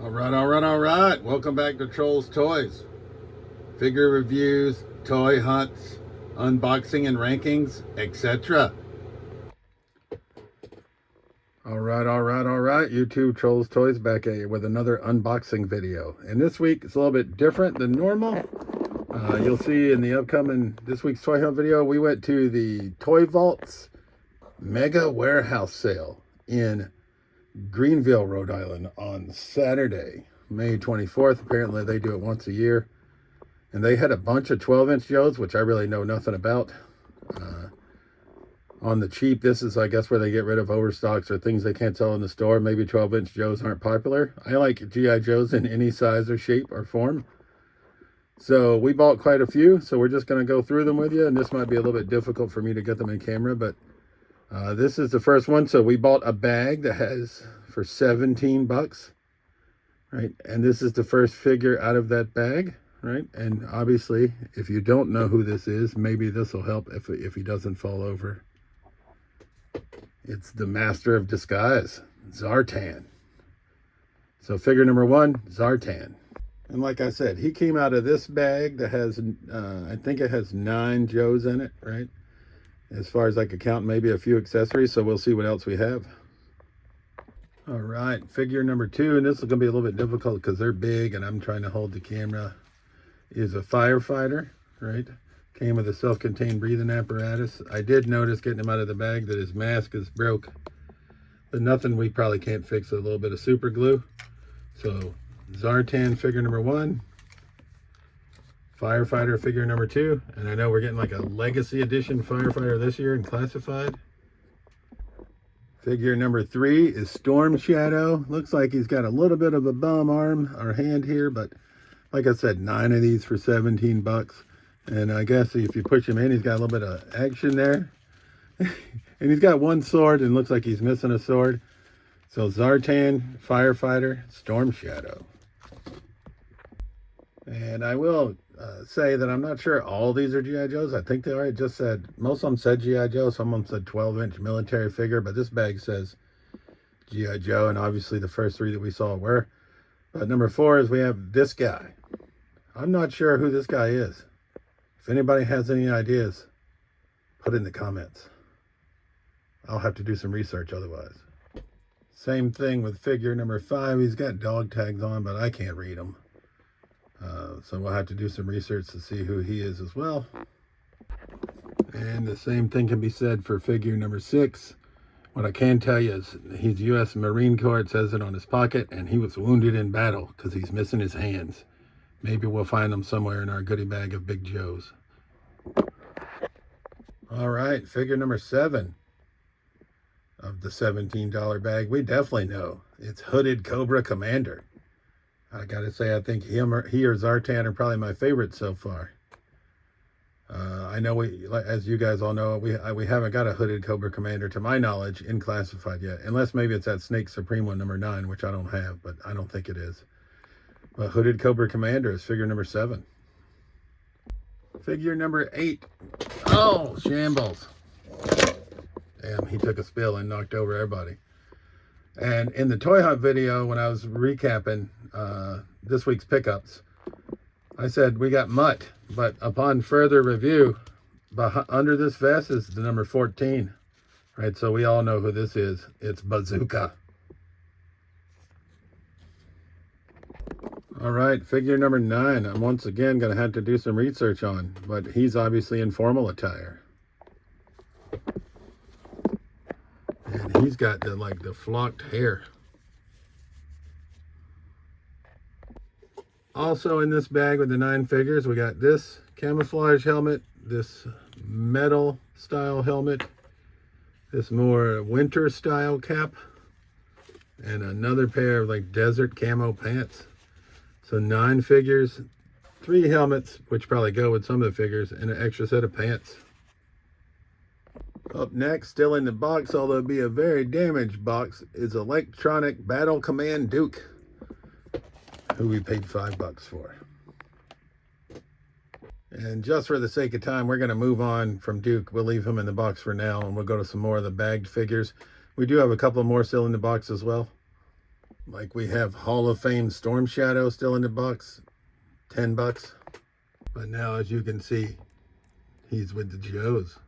All right. Welcome back to Trolls Toys. Figure reviews, toy hunts, unboxing and rankings, etc. All right. YouTube Trolls Toys back at you with another unboxing video. And this week it's a little bit different than normal. You'll see in the upcoming this week's toy hunt video, we went to the Toy Vaults Mega Warehouse Sale in Greenville, Rhode Island on Saturday, May 24th. Apparently they do it once a year. And they had a bunch of 12-inch JOES, which I really know nothing about. On the cheap, this is, I guess, where they get rid of overstocks or things they can't sell in the store. Maybe 12-inch JOES aren't popular. I like G.I. Joes in any size or shape or form. So we bought quite a few, so we're just going to go through them with you. And this might be a little bit difficult for me to get them in camera, but this is the first one. So we bought a bag that has for 17 bucks, right? And this is the first figure out of that bag, right? And obviously, if you don't know who this is, maybe this will help if he doesn't fall over. It's the Master of Disguise, Zartan. So figure number one, Zartan. And like I said, he came out of this bag that has, I think it has 9 JOES in it, right? As far as I could count, maybe a few accessories. So we'll see what else we have. All right, figure number 2, and this is going to be a little bit difficult because they're big and I'm trying to hold the camera, is a firefighter, right? Came with a self-contained breathing apparatus. I did notice getting him out of the bag that his mask is broke, but nothing we probably can't fix with a little bit of super glue. So Zartan figure number 1, firefighter figure number 2, and I know we're getting like a legacy edition firefighter this year in classified. Figure number 3 is Storm Shadow. Looks like he's got a little bit of a bum arm or hand here, but like I said, 9 of these for 17 bucks. And I guess if you push him in, he's got a little bit of action there. And he's got one sword and looks like he's missing a sword. So Zartan, firefighter, Storm Shadow. And I will say that I'm not sure all these are G.I. Joes. I think they are. It just said, most of them said G.I. Joe. Some of them said 12-inch military figure. But this bag says G.I. Joe. And obviously the first 3 that we saw were. But number 4 is we have this guy. I'm not sure who this guy is. If anybody has any ideas, put in the comments. I'll have to do some research otherwise. Same thing with figure number 5. He's got dog tags on, but I can't read them. So we'll have to do some research to see who he is as well. And the same thing can be said for figure number 6. What I can tell you is he's U.S. Marine Corps. It says it on his pocket, and he was wounded in battle because he's missing his hands. Maybe we'll find them somewhere in our goodie bag of big JOES. All right, figure number 7 of the $17 bag. We definitely know it's Hooded Cobra Commander. I gotta say, I think he or Zartan are probably my favorites so far. I know as you guys all know, we haven't got a Hooded Cobra Commander to my knowledge in classified yet, unless maybe it's that Snake Supreme one, number 9, which I don't have, but I don't think it is. But Hooded Cobra Commander is figure number 7. Figure number 8. Oh, shambles. Damn, he took a spill and knocked over everybody. And in the toy hunt video, when I was recapping this week's pickups, I said we got Mutt, but upon further review, under this vest is the number 14, right? So we all know who this is. It's Bazooka. All right, figure number 9. I'm once again going to have to do some research on, but he's obviously in formal attire. And he's got the flocked hair. Also in this bag with the 9 figures, we got this camouflage helmet, this metal style helmet, this more winter style cap, and another pair of desert camo pants. So 9 figures, 3 helmets, which probably go with some of the figures, and an extra set of pants. Up next, still in the box, although it'd be a very damaged box, is Electronic Battle Command Duke, who we paid $5 for. And just for the sake of time, we're going to move on from Duke. We'll leave him in the box for now, and we'll go to some more of the bagged figures. We do have a couple more still in the box as well. Like we have Hall of Fame Storm Shadow still in the box, $10. But now, as you can see, he's with the JOES.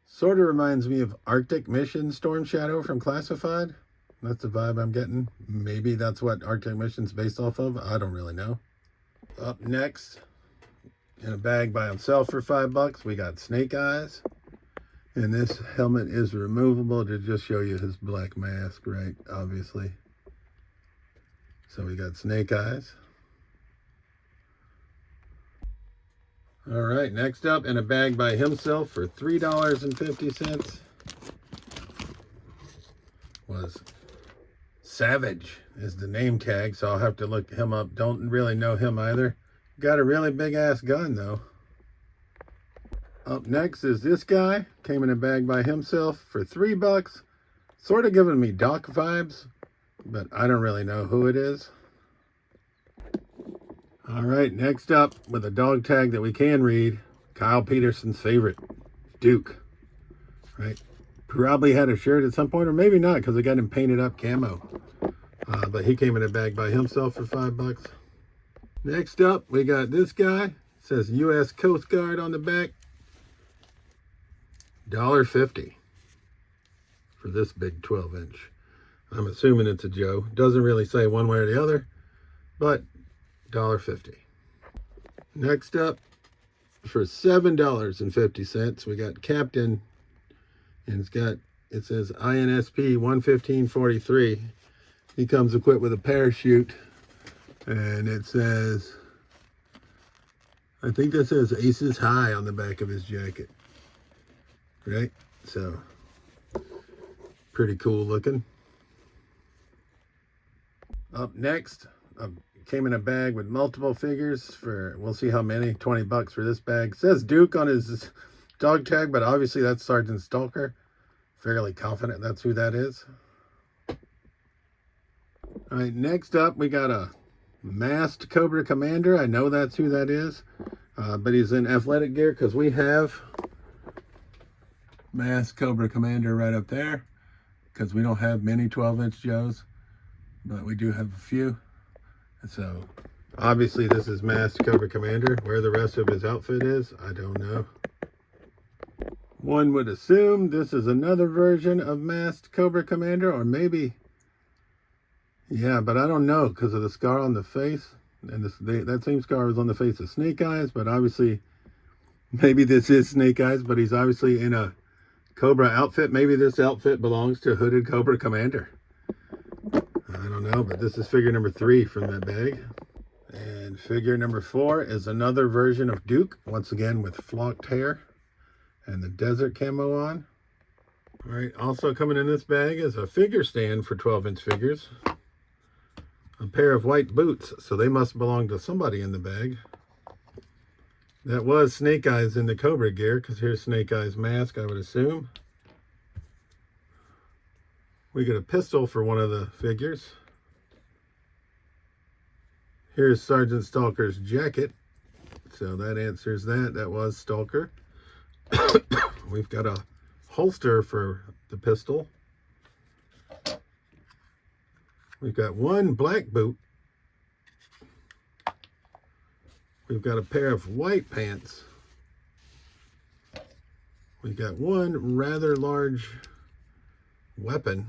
Sort of reminds me of Arctic Mission Storm Shadow from Classified. That's the vibe I'm getting. Maybe that's what Arctic Mission's based off of. I don't really know. Up next, in a bag by himself for $5, we got Snake Eyes. And this helmet is removable to just show you his black mask, right? Obviously. So we got Snake Eyes. All right, next up, in a bag by himself for $3.50 was Savage is the name tag, so I'll have to look him up. Don't really know him either. Got a really big ass gun though. Up next is this guy. Came in a bag by himself for $3. Sort of giving me Doc vibes, but I don't really know who it is. All right, next up with a dog tag that we can read, Kyle Peterson's favorite, Duke. Right? Probably had a shirt at some point, or maybe not, because I got him painted up camo. But he came in a bag by himself for $5. Next up, we got this guy. It says U.S. Coast Guard on the back. $1.50 for this big 12-inch. I'm assuming it's a Joe. Doesn't really say one way or the other, but $1.50. Next up, for $7.50, we got Captain, and it says INSP 11543. He comes equipped with a parachute, and it says, I think that says Aces High on the back of his jacket. Right? So, pretty cool looking. Up next, came in a bag with multiple figures for, we'll see how many, $20 for this bag. It says Duke on his dog tag, but obviously that's Sergeant Stalker. Fairly confident that's who that is. All right, next up, we got a masked Cobra Commander. I know that's who that is, but he's in athletic gear because we have masked Cobra Commander right up there, because we don't have many 12-inch Joes, but we do have a few. So obviously this is masked Cobra Commander. Where the rest of his outfit is, I don't know. One would assume this is another version of masked Cobra Commander, or maybe, yeah, but I don't know because of the scar on the face. And that same scar was on the face of Snake Eyes, but obviously maybe this is Snake Eyes, but he's obviously in a Cobra outfit. Maybe this outfit belongs to Hooded Cobra Commander. I don't know, but this is figure number 3 from that bag. And figure number 4 is another version of Duke, once again with flocked hair and the desert camo on. All right, also coming in this bag is a figure stand for 12-inch figures. A pair of white boots, so they must belong to somebody in the bag. That was Snake Eyes in the Cobra gear, because here's Snake Eyes' mask, I would assume. We get a pistol for one of the figures. Here's Sergeant Stalker's jacket. So that answers that. That was Stalker. We've got a holster for the pistol. We've got one black boot. We've got a pair of white pants. We've got one rather large weapon.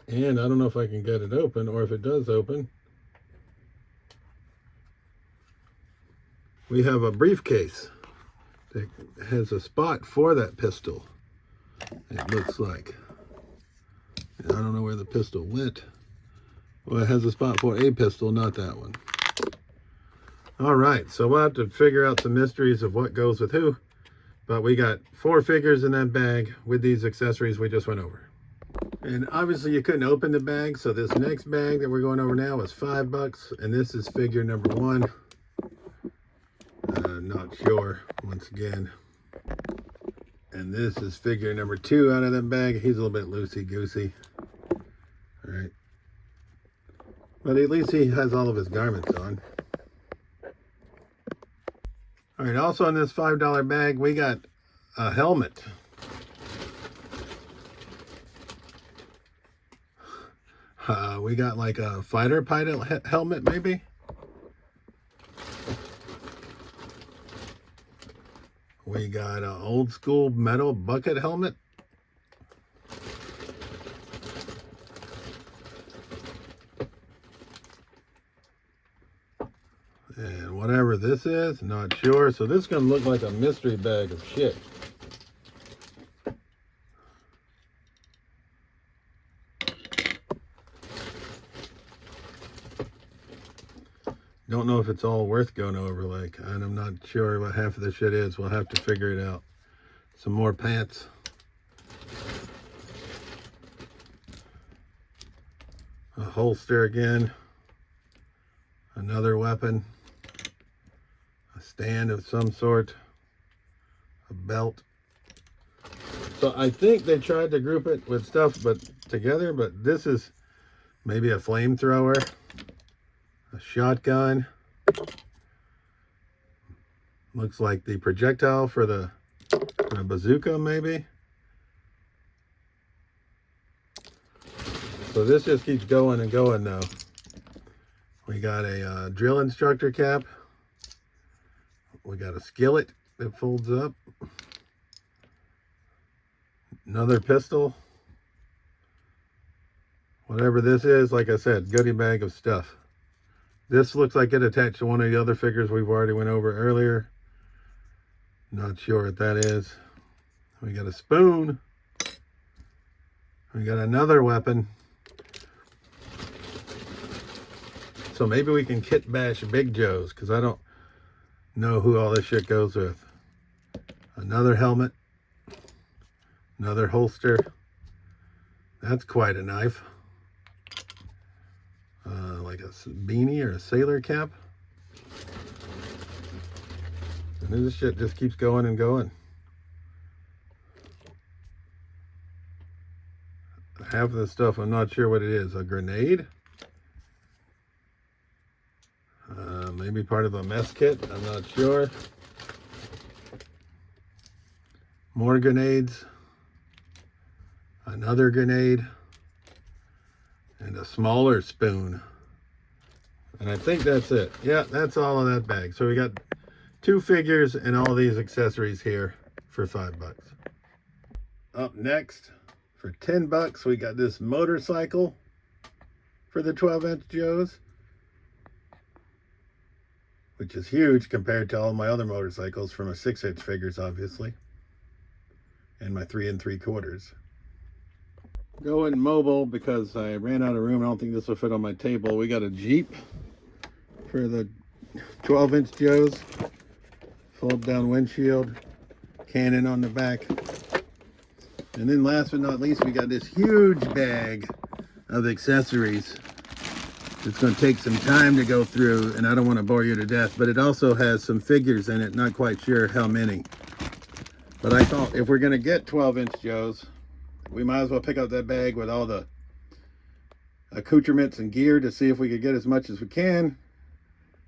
And I don't know if I can get it open, or if it does open. We have a briefcase that has a spot for that pistol. It looks like. I don't know where the pistol went. Well, it has a spot for a pistol, not that one. All right, so we'll have to figure out some mysteries of what goes with who. But we got 4 figures in that bag with these accessories we just went over. And obviously you couldn't open the bag, so this next bag that we're going over now is $5, and this is figure number 1. Not sure, once again. And this is figure number 2 out of that bag. He's a little bit loosey-goosey. All right. But at least he has all of his garments on. All right, also in this $5 bag, we got a helmet. We got like a fighter pilot helmet, maybe. We got an old school metal bucket helmet. And whatever this is, not sure. So this is going to look like a mystery bag of shit. Don't know if it's all worth going over, like, and I'm not sure what half of this shit is. We'll have to figure it out. Some more pants. A holster again. Another weapon. A stand of some sort. A belt. So I think they tried to group it with stuff together, but this is maybe a flamethrower. A shotgun. Looks like the projectile for the bazooka, maybe. So this just keeps going and going now. We got a drill instructor cap. We got a skillet that folds up. Another pistol. Whatever this is, like I said, goodie bag of stuff. This looks like it attached to one of the other figures we've already went over earlier. Not sure what that is. We got a spoon. We got another weapon. So maybe we can kit bash Big Joe's, because I don't know who all this shit goes with. Another helmet. Another holster. That's quite a knife. Like a beanie or a sailor cap. And this shit just keeps going and going. Half of the stuff, I'm not sure what it is. A grenade? Maybe part of a mess kit, I'm not sure. More grenades. Another grenade. And a smaller spoon. And I think that's it. Yeah, that's all in that bag. So we got 2 figures and all these accessories here for $5. Up next, for $10, we got this motorcycle for the 12-inch Joes, which is huge compared to all my other motorcycles from a 6-inch figures, obviously, and my 3 3/4. Going mobile because I ran out of room. I don't think this will fit on my table. We got a Jeep for the 12-inch Joes. Fold down windshield. Cannon on the back. And then last but not least, we got this huge bag of accessories. It's going to take some time to go through, and I don't want to bore you to death, but it also has some figures in it. Not quite sure how many. But I thought if we're going to get 12-inch Joes, we might as well pick up that bag with all the accoutrements and gear to see if we could get as much as we can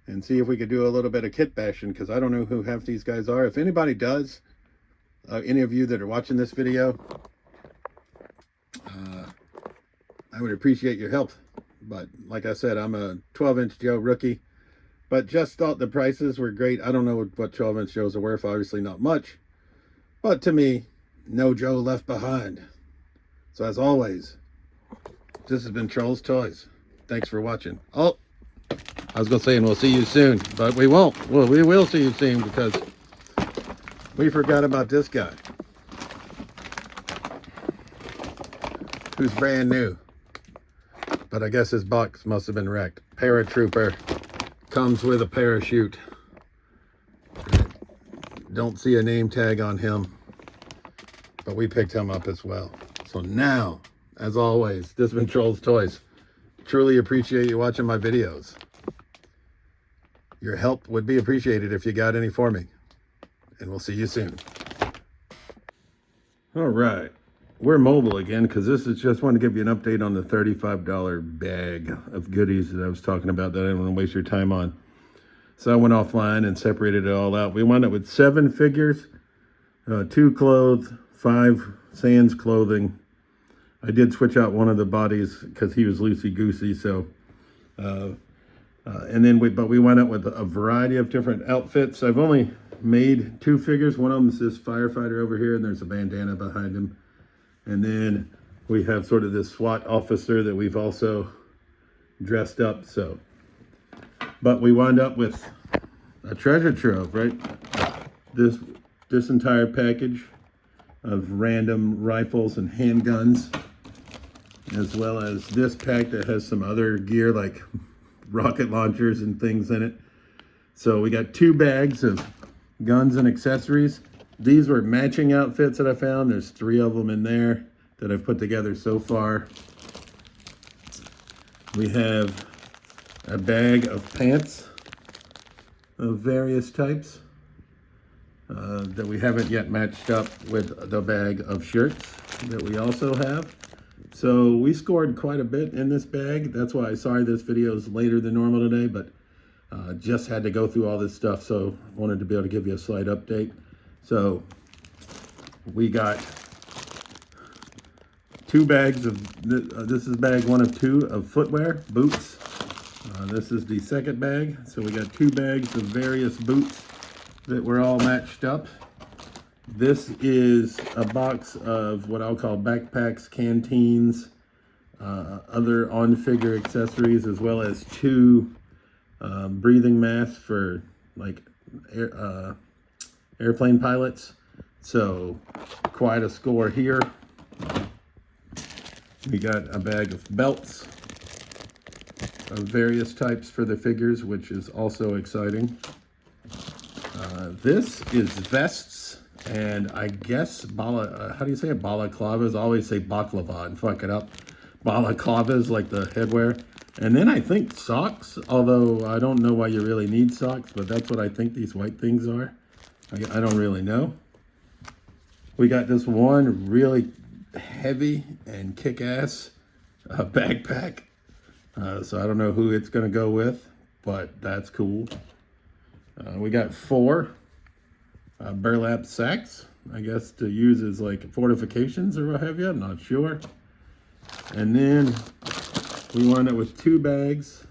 and see if we could do a little bit of kit bashing, because I don't know who half these guys are. If anybody does, any of you that are watching this video, I would appreciate your help. But like I said, I'm a 12-inch Joe rookie, but just thought the prices were great. I don't know what 12-inch Joes are worth, obviously not much, but to me, no Joe left behind. So as always, this has been Trolls Toys. Thanks for watching. Oh, I was going to say, and we'll see you soon, but we won't. Well, we will see you soon because we forgot about this guy, who's brand new. But I guess his box must have been wrecked. Paratrooper. Comes with a parachute. Don't see a name tag on him, but we picked him up as well. So now, as always, this has been Trolls Toys. Truly appreciate you watching my videos. Your help would be appreciated if you got any for me. And we'll see you soon. All right. We're mobile again because this is just want to give you an update on the $35 bag of goodies that I was talking about that I didn't want to waste your time on. So I went offline and separated it all out. We wound up with 7 figures 2 clothed, 5 sans clothing. I did switch out one of the bodies because he was loosey-goosey, so and then we went up with a variety of different outfits. I've only made 2 figures. One of them is this firefighter over here, and there's a bandana behind him. And then we have sort of this SWAT officer that we've also dressed up. So, but we wound up with a treasure trove, right? This entire package of random rifles and handguns, as well as this pack that has some other gear like rocket launchers and things in it. So we got 2 bags of guns and accessories. These were matching outfits that I found. There's 3 of them in there that I've put together so far. We have a bag of pants of various types that we haven't yet matched up with the bag of shirts that we also have. So we scored quite a bit in this bag. That's why, sorry this video is later than normal today, but just had to go through all this stuff, so wanted to be able to give you a slight update. So we got 2 bags of, this is bag 1 of 2 of footwear, boots. This is the second bag. So we got 2 bags of various boots that were all matched up. This is a box of what I'll call backpacks, canteens, other on-figure accessories, as well as 2 breathing masks for like airplane pilots. So quite a score here. We got a bag of belts of various types for the figures, which is also exciting. This is vests, and I guess how do you say it? Balaclavas. I always say baklava and fuck it up. Balaclavas, like the headwear. And then I think socks, although I don't know why you really need socks, but that's what I think these white things are. I don't really know. We got this one really heavy and kick-ass backpack. So I don't know who it's gonna go with, but that's cool. We got 4 burlap sacks, I guess to use as like fortifications or what have you, I'm not sure. And then we wound up with 2 bags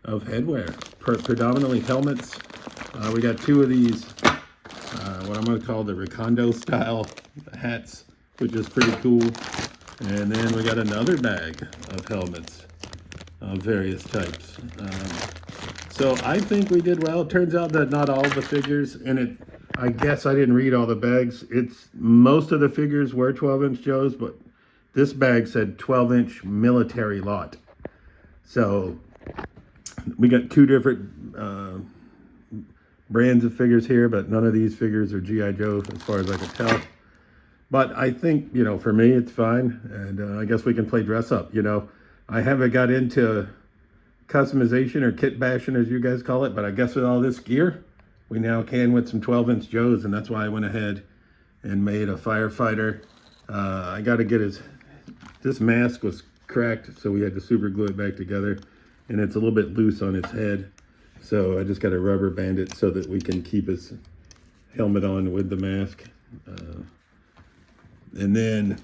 of headwear, predominantly helmets. We got 2 of these, what I'm gonna call the Recondo style hats, which is pretty cool. And then we got another bag of helmets of various types. So I think we did well. It turns out that not all the figures, and I guess I didn't read all the bags. Most of the figures were 12-inch Joes, but this bag said 12-inch military lot. So we got 2 different brands of figures here, but none of these figures are G.I. Joe as far as I can tell. But I think, you know, for me, it's fine. And I guess we can play dress up. You know, I haven't got into customization or kit bashing, as you guys call it, but I guess with all this gear, we now can with some 12-inch Joes, and that's why I went ahead and made a firefighter. I got to get this mask was cracked, so we had to super glue it back together, and it's a little bit loose on its head, so I just got to rubber band it so that we can keep his helmet on with the mask. And then,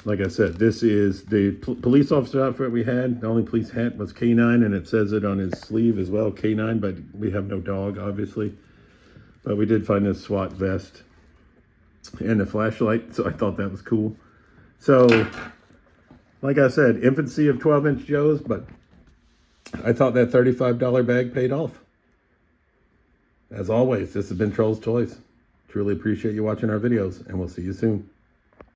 like I said, this is the police officer outfit we had. The only police hat was K9, and it says it on his sleeve as well, K9, but we have no dog, obviously. But we did find this SWAT vest and a flashlight, so I thought that was cool. So, like I said, infancy of 12-inch Joes, but I thought that $35 bag paid off. As always, this has been Troll's Toys. Truly appreciate you watching our videos, and we'll see you soon.